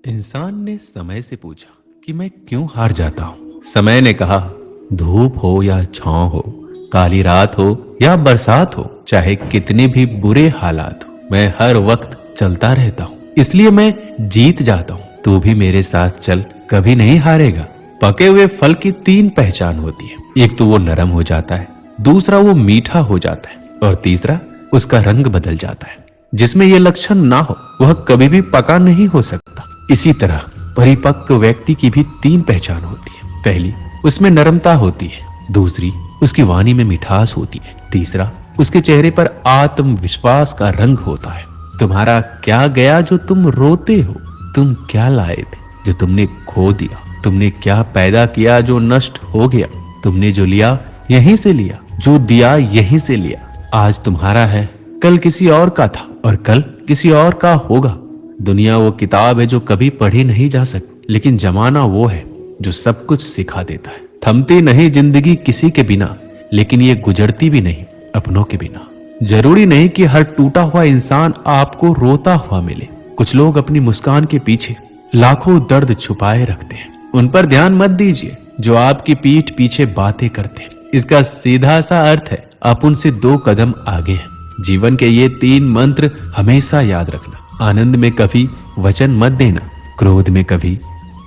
इंसान ने समय से पूछा कि मैं क्यों हार जाता हूं। समय ने कहा, धूप हो या छांव हो, काली रात हो या बरसात हो, चाहे कितने भी बुरे हालात हो, मैं हर वक्त चलता रहता हूं, इसलिए मैं जीत जाता हूं। तू भी मेरे साथ चल, कभी नहीं हारेगा। पके हुए फल की तीन पहचान होती है। एक तो वो नरम हो जाता है, दूसरा वो मीठा हो जाता है, और तीसरा उसका रंग बदल जाता है। जिसमें ये लक्षण ना हो वह कभी भी पका नहीं हो सकता। इसी तरह परिपक्व व्यक्ति की भी तीन पहचान होती है। पहली, उसमें नरमता होती है। दूसरी, उसकी वाणी में मिठास होती है। तीसरा, उसके चेहरे पर आत्मविश्वास का रंग होता है। तुम्हारा क्या गया जो तुम रोते हो? तुम क्या लाए थे जो तुमने खो दिया? तुमने क्या पैदा किया जो नष्ट हो गया? तुमने जो लिया यहीं से लिया, जो दिया यहीं से लिया। आज तुम्हारा है, कल किसी और का था, और कल किसी और का होगा। दुनिया वो किताब है जो कभी पढ़ी नहीं जा सकती, लेकिन जमाना वो है जो सब कुछ सिखा देता है। थमती नहीं जिंदगी किसी के बिना, लेकिन ये गुजरती भी नहीं अपनों के बिना। जरूरी नहीं कि हर टूटा हुआ इंसान आपको रोता हुआ मिले। कुछ लोग अपनी मुस्कान के पीछे लाखों दर्द छुपाए रखते हैं। उन पर ध्यान मत दीजिए जो आपकी पीठ पीछे बातें करते हैं। इसका सीधा सा अर्थ है, आप उनसे 2 कदम आगे हैं। जीवन के ये 3 मंत्र हमेशा याद रखना। आनंद में कभी वचन मत देना, क्रोध में कभी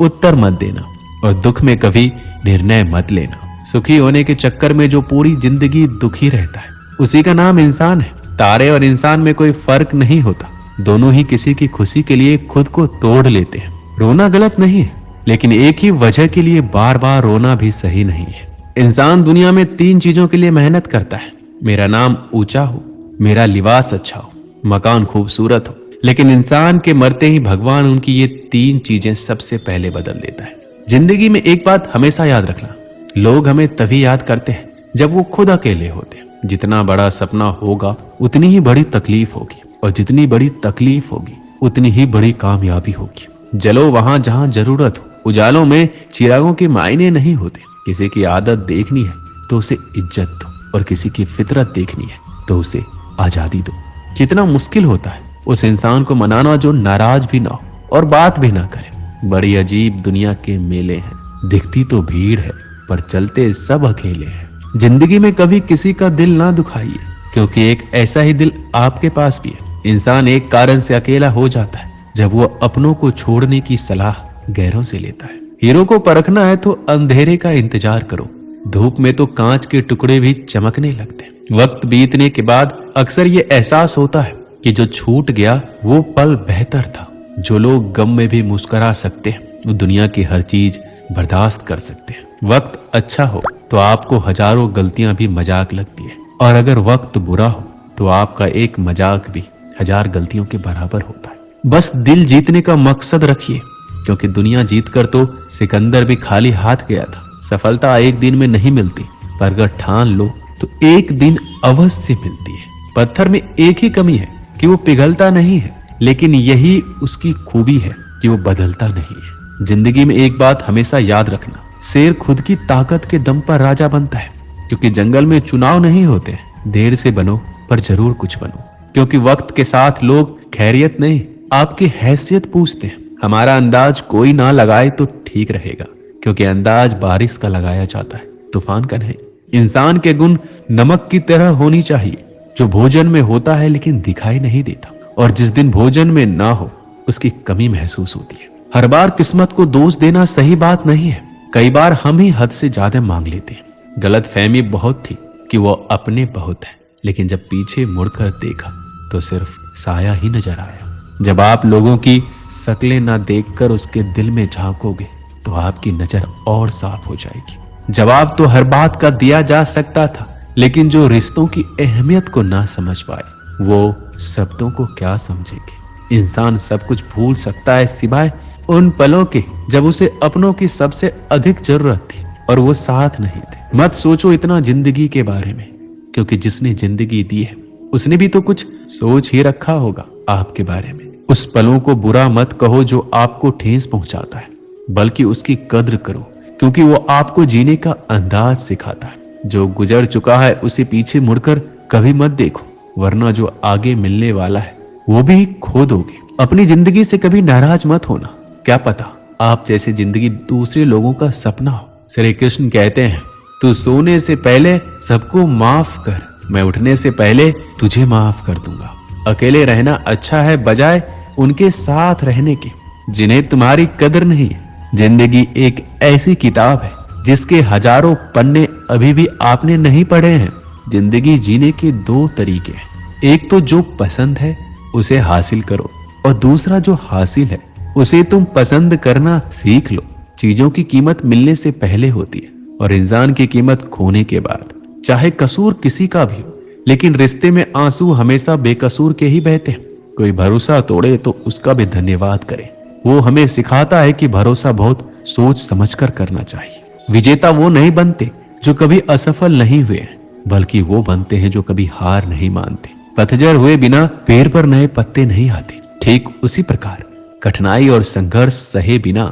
उत्तर मत देना, और दुख में कभी निर्णय मत लेना। सुखी होने के चक्कर में जो पूरी जिंदगी दुखी रहता है, उसी का नाम इंसान है। तारे और इंसान में कोई फर्क नहीं होता। दोनों ही किसी की खुशी के लिए खुद को तोड़ लेते हैं। रोना गलत नहीं है, लेकिन एक ही वजह के लिए बार बार रोना भी सही नहीं है। इंसान दुनिया में 3 चीजों के लिए मेहनत करता है। मेरा नाम ऊंचा हो, मेरा लिबास अच्छा हो, मकान खूबसूरत हो। लेकिन इंसान के मरते ही भगवान उनकी ये 3 चीजें सबसे पहले बदल देता है। जिंदगी में एक बात हमेशा याद रखना, लोग हमें तभी याद करते हैं जब वो खुद अकेले होते हैं। जितना बड़ा सपना होगा उतनी ही बड़ी तकलीफ होगी, और जितनी बड़ी तकलीफ होगी उतनी ही बड़ी कामयाबी होगी। जलो वहां जहां जरूरत हो। उजालों में चिरागों के मायने नहीं होते। किसी की आदत देखनी है तो उसे इज्जत दो, और किसी की फितरत देखनी है तो उसे आजादी दो। कितना मुश्किल होता है उस इंसान को मनाना जो नाराज भी ना हो और बात भी ना करे। बड़ी अजीब दुनिया के मेले हैं। दिखती तो भीड़ है, पर चलते सब अकेले हैं। जिंदगी में कभी किसी का दिल ना दुखाइए, क्योंकि एक ऐसा ही दिल आपके पास भी है। इंसान एक कारण से अकेला हो जाता है, जब वो अपनों को छोड़ने की सलाह गैरों से लेता है। हीरो को परखना है तो अंधेरे का इंतजार करो। धूप में तो कांच के टुकड़े भी चमकने लगते हैं। वक्त बीतने के बाद अक्सर ये एहसास होता है कि जो छूट गया वो पल बेहतर था। जो लोग गम में भी मुस्कुरा सकते हैं, वो दुनिया की हर चीज बर्दाश्त कर सकते हैं। वक्त अच्छा हो तो आपको हजारों गलतियां भी मजाक लगती है, और अगर वक्त बुरा हो तो आपका एक मजाक भी 1000 गलतियों के बराबर होता है। बस दिल जीतने का मकसद रखिए, क्योंकि दुनिया जीतकर तो सिकंदर भी खाली हाथ गया था। सफलता एक दिन में नहीं मिलती, पर अगर ठान लो तो एक दिन अवश्य मिलती है। पत्थर में एक ही कमी है कि वो पिघलता नहीं है, लेकिन यही उसकी खूबी है कि वो बदलता नहीं है। जिंदगी में एक बात हमेशा याद रखना, शेर खुद की ताकत के दम पर राजा बनता है, क्योंकि जंगल में चुनाव नहीं होते। देर से बनो पर जरूर कुछ बनो, क्योंकि वक्त के साथ लोग खैरियत नहीं, आपकी हैसियत पूछते हैं। हमारा अंदाज कोई ना लगाए तो ठीक रहेगा, क्योंकि अंदाज बारिश का लगाया जाता है, तूफान का नहीं। इंसान के गुण नमक की तरह होनी चाहिए, जो भोजन में होता है लेकिन दिखाई नहीं देता, और जिस दिन भोजन में ना हो उसकी कमी महसूस होती है। हर बार किस्मत को दोष देना सही बात नहीं है। कई बार हम ही हद से ज्यादा मांग लेते हैं। गलत फहमी बहुत थी कि वो अपने बहुत है, लेकिन जब पीछे मुड़कर देखा तो सिर्फ साया ही नजर आया। जब आप लोगों की शक्लें ना देखकर उसके दिल में झांकोगे तो आपकी नजर और साफ हो जाएगी। जवाब तो हर बात का दिया जा सकता था, लेकिन जो रिश्तों की अहमियत को ना समझ पाए वो शब्दों को क्या समझेंगे। इंसान सब कुछ भूल सकता है सिवाय उन पलों के जब उसे अपनों की सबसे अधिक जरूरत थी और वो साथ नहीं थे। मत सोचो इतना जिंदगी के बारे में, क्योंकि जिसने जिंदगी दी है उसने भी तो कुछ सोच ही रखा होगा आपके बारे में। उस पलों को बुरा मत कहो जो आपको ठेस पहुंचाता है, बल्कि उसकी कद्र करो, क्योंकि वो आपको जीने का अंदाज सिखाता है। जो गुजर चुका है उसे पीछे मुड़कर कभी मत देखो, वरना जो आगे मिलने वाला है वो भी खो दोगे। अपनी जिंदगी से कभी नाराज मत होना। क्या पता आप जैसी जिंदगी दूसरे लोगों का सपना हो। श्री कृष्ण कहते हैं, तू सोने से पहले सबको माफ कर, मैं उठने से पहले तुझे माफ कर दूंगा। अकेले रहना अच्छा है बजाय उनके साथ रहने के जिन्हें तुम्हारी कदर नहीं है। जिंदगी एक ऐसी किताब है जिसके हजारों पन्ने अभी भी आपने नहीं पढ़े हैं। जिंदगी जीने के दो तरीके हैं, एक तो जो पसंद है उसे हासिल करो और दूसरा जो हासिल है उसे तुम पसंद करना सीख लो। चीजों की कीमत मिलने से पहले होती है और इंसान की कीमत खोने के बाद। चाहे कसूर किसी का भी हो, लेकिन रिश्ते में आंसू हमेशा बेकसूर के ही बहते हैं। कोई भरोसा तोड़े तो उसका भी धन्यवाद करे। वो हमें सिखाता है कि भरोसा बहुत सोच समझकर करना चाहिए। विजेता वो नहीं बनते जो कभी असफल नहीं हुए, बल्कि वो बनते हैं जो कभी हार नहीं मानते। पतझड़ हुए बिना पेड़ पर नए पत्ते नहीं आते। ठीक उसी प्रकार कठिनाई और संघर्ष सहे बिना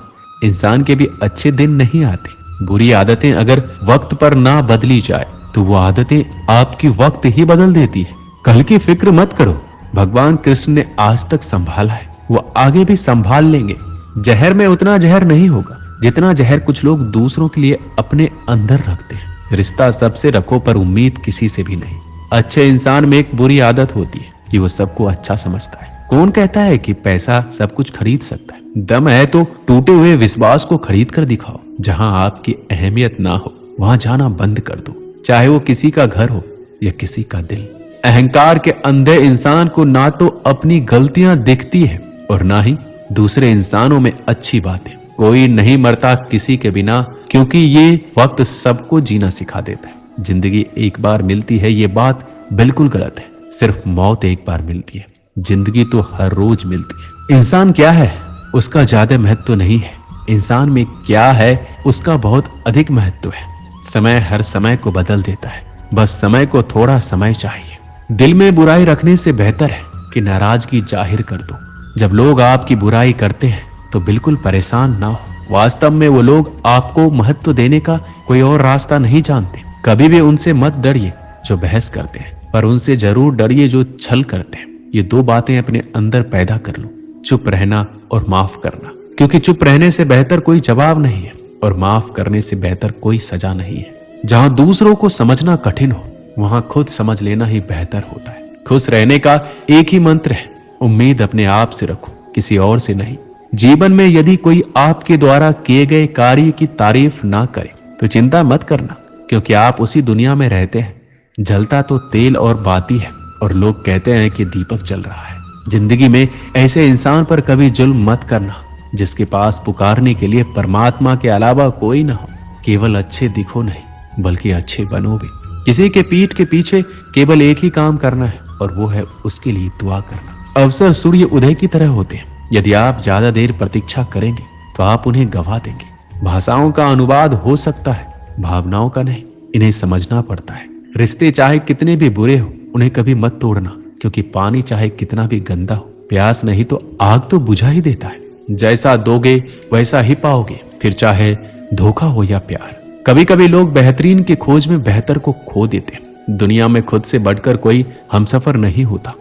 इंसान के भी अच्छे दिन नहीं आते। बुरी आदतें अगर वक्त पर ना बदली जाए तो वो आदतें आपकी वक्त ही बदल देती है। कल की फिक्र मत करो, भगवान कृष्ण ने आज तक संभाला है, वो आगे भी संभाल लेंगे। जहर में उतना जहर नहीं होगा जितना जहर कुछ लोग दूसरों के लिए अपने अंदर रखते हैं। रिश्ता सबसे रखो पर उम्मीद किसी से भी नहीं। अच्छे इंसान में एक बुरी आदत होती है कि वो सबको अच्छा समझता है। कौन कहता है कि पैसा सब कुछ खरीद सकता है? दम है तो टूटे हुए विश्वास को खरीद कर दिखाओ। जहां आपकी अहमियत ना हो वहां जाना बंद कर दो, चाहे वो किसी का घर हो या किसी का दिल। अहंकार के अंधे इंसान को ना तो अपनी गलतियां दिखती है और ना ही दूसरे इंसानों में अच्छी बातें। कोई नहीं मरता किसी के बिना, क्योंकि ये वक्त सबको जीना सिखा देता है। जिंदगी एक बार मिलती है ये बात बिल्कुल गलत है। सिर्फ मौत एक बार मिलती है, जिंदगी तो हर रोज मिलती है। इंसान क्या है उसका ज्यादा महत्व नहीं है, इंसान में क्या है उसका बहुत अधिक महत्व है। समय हर समय को बदल देता है, बस समय को थोड़ा समय चाहिए। दिल में बुराई रखने से बेहतर है कि नाराजगी जाहिर कर दो। जब लोग आपकी बुराई करते हैं तो बिल्कुल परेशान ना हो। वास्तव में वो लोग आपको महत्व देने का कोई और रास्ता नहीं जानते। कभी भी उनसे मत डरिए जो बहस करते हैं, पर उनसे जरूर डरिए जो छल करते हैं। ये दो बातें अपने अंदर पैदा कर लो, चुप रहना और माफ करना। क्योंकि चुप रहने से बेहतर कोई जवाब नहीं है और माफ करने से बेहतर कोई सजा नहीं है। जहां दूसरों को समझना कठिन हो वहां खुद समझ लेना ही बेहतर होता है। खुश रहने का एक ही मंत्र है, उम्मीद अपने आप से रखो, किसी और से नहीं। जीवन में यदि कोई आपके द्वारा किए गए कार्य की तारीफ ना करे तो चिंता मत करना, क्योंकि आप उसी दुनिया में रहते हैं। जलता तो तेल और बाती है और लोग कहते हैं कि दीपक जल रहा है। जिंदगी में ऐसे इंसान पर कभी जुल्म मत करना जिसके पास पुकारने के लिए परमात्मा के अलावा कोई ना हो। केवल अच्छे दिखो नहीं बल्कि अच्छे बनो भी। किसी के पीठ के पीछे केवल एक ही काम करना है और वो है उसके लिए दुआ करना। अवसर सूर्य उदय की तरह होते हैं, यदि आप ज्यादा देर प्रतीक्षा करेंगे तो आप उन्हें गवा देंगे। भाषाओं का अनुवाद हो सकता है, भावनाओं का नहीं। इन्हें समझना पड़ता है। रिश्ते चाहे कितने भी बुरे हो उन्हें कभी मत तोड़ना, क्योंकि पानी चाहे कितना भी गंदा हो प्यास नहीं तो आग तो बुझा ही देता है। जैसा दोगे वैसा ही पाओगे, फिर चाहे धोखा हो या प्यार। कभी कभी लोग बेहतरीन की खोज में बेहतर को खो देते हैं। दुनिया में खुद से बढ़कर कोई हमसफर नहीं होता।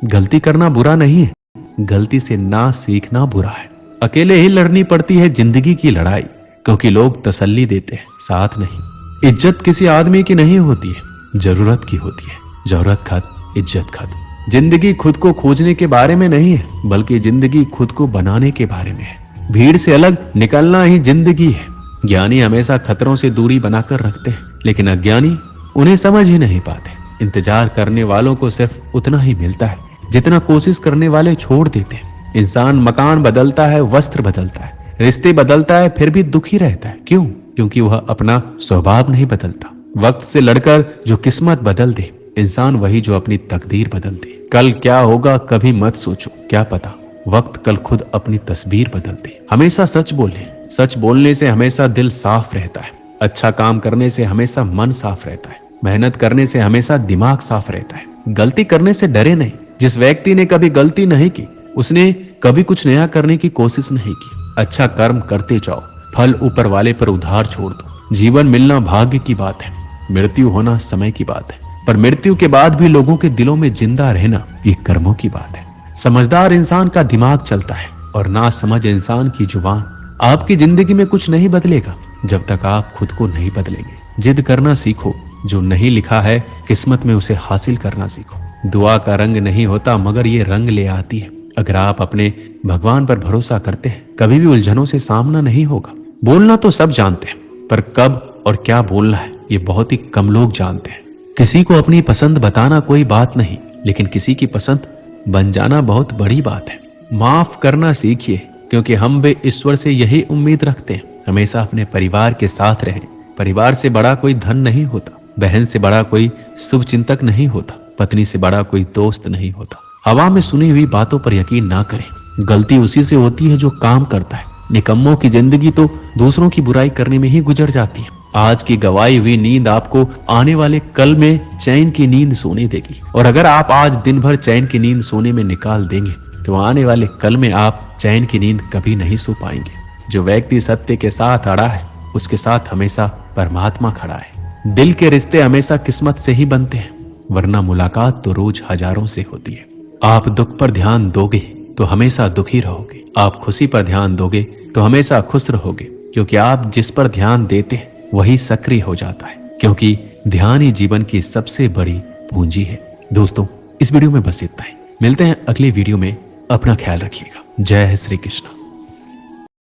गलती करना बुरा नहीं है, गलती से ना सीखना बुरा है। अकेले ही लड़नी पड़ती है जिंदगी की लड़ाई, क्योंकि लोग तसल्ली देते हैं, साथ नहीं। इज्जत किसी आदमी की नहीं होती है, जरूरत की होती है। जरूरत खत्म, इज्जत खत्म। जिंदगी खुद को खोजने के बारे में नहीं है, बल्कि जिंदगी खुद को बनाने के बारे में है। भीड़ से अलग निकलना ही जिंदगी है। ज्ञानी हमेशा खतरों से दूरी बनाकर रखते हैं, लेकिन अज्ञानी उन्हें समझ ही नहीं पाते। इंतजार करने वालों को सिर्फ उतना ही मिलता है जितना कोशिश करने वाले छोड़ देते हैं। इंसान मकान बदलता है, वस्त्र बदलता है, रिश्ते बदलता है, फिर भी दुखी रहता है। क्यों? क्योंकि वह अपना स्वभाव नहीं बदलता। वक्त से लड़कर जो किस्मत बदल दे इंसान वही जो अपनी तकदीर बदल दे। कल क्या होगा कभी मत सोचो, क्या पता वक्त कल खुद अपनी तस्वीर बदल दे। हमेशा सच बोले, सच बोलने से हमेशा दिल साफ रहता है। अच्छा काम करने से हमेशा मन साफ रहता है। मेहनत करने से हमेशा दिमाग साफ रहता है। गलती करने से डरे नहीं। जिस व्यक्ति ने कभी गलती नहीं की उसने कभी कुछ नया करने की कोशिश नहीं की। अच्छा कर्म करते जाओ, फल ऊपर वाले पर उधार छोड़ दो। जीवन मिलना भाग्य की बात है, मृत्यु होना समय की बात है, पर मृत्यु के बाद भी लोगों के दिलों में जिंदा रहना ये कर्मों की बात है। समझदार इंसान का दिमाग चलता है, और ना समझ इंसान की जुबान। आपकी जिंदगी में कुछ नहीं बदलेगा जब तक आप खुद को नहीं बदलेंगे। जिद करना सीखो, जो नहीं लिखा है किस्मत में उसे हासिल करना सीखो। दुआ का रंग नहीं होता मगर ये रंग ले आती है। अगर आप अपने भगवान पर भरोसा करते हैं कभी भी उलझनों से सामना नहीं होगा। बोलना तो सब जानते हैं पर कब और क्या बोलना है ये बहुत ही कम लोग जानते हैं। किसी को अपनी पसंद बताना कोई बात नहीं, लेकिन किसी की पसंद बन जाना बहुत बड़ी बात है। माफ करना सीखिए, क्योंकि हम भी ईश्वर से यही उम्मीद रखते हैं। हमेशा अपने परिवार के साथ रहें। परिवार से बड़ा कोई धन नहीं होता, बहन से बड़ा कोई शुभ चिंतक नहीं होता, पत्नी से बड़ा कोई दोस्त नहीं होता। हवा में सुनी हुई बातों पर यकीन ना करें। गलती उसी से होती है जो काम करता है। निकम्मों की जिंदगी तो दूसरों की बुराई करने में ही गुजर जाती है। आज की गवाई हुई नींद आपको आने वाले कल में चैन की नींद सोने देगी, और अगर आप आज दिन भर चैन की नींद सोने में निकाल देंगे तो आने वाले कल में आप चैन की नींद कभी नहीं सो पाएंगे। जो व्यक्ति सत्य के साथ अड़ा है उसके साथ हमेशा परमात्मा खड़ा है। दिल के रिश्ते हमेशा किस्मत से ही बनते हैं, वरना मुलाकात तो रोज हजारों से होती है। आप दुख पर ध्यान दोगे तो हमेशा दुखी रहोगे। आप खुशी पर ध्यान दोगे तो हमेशा खुश रहोगे, क्योंकि आप जिस पर ध्यान देते हैं वही सक्रिय हो जाता है, क्योंकि ध्यान ही जीवन की सबसे बड़ी पूंजी है। दोस्तों, इस वीडियो में बस इतना ही। मिलते हैं अगले वीडियो में। अपना ख्याल रखिएगा। जय श्री कृष्ण।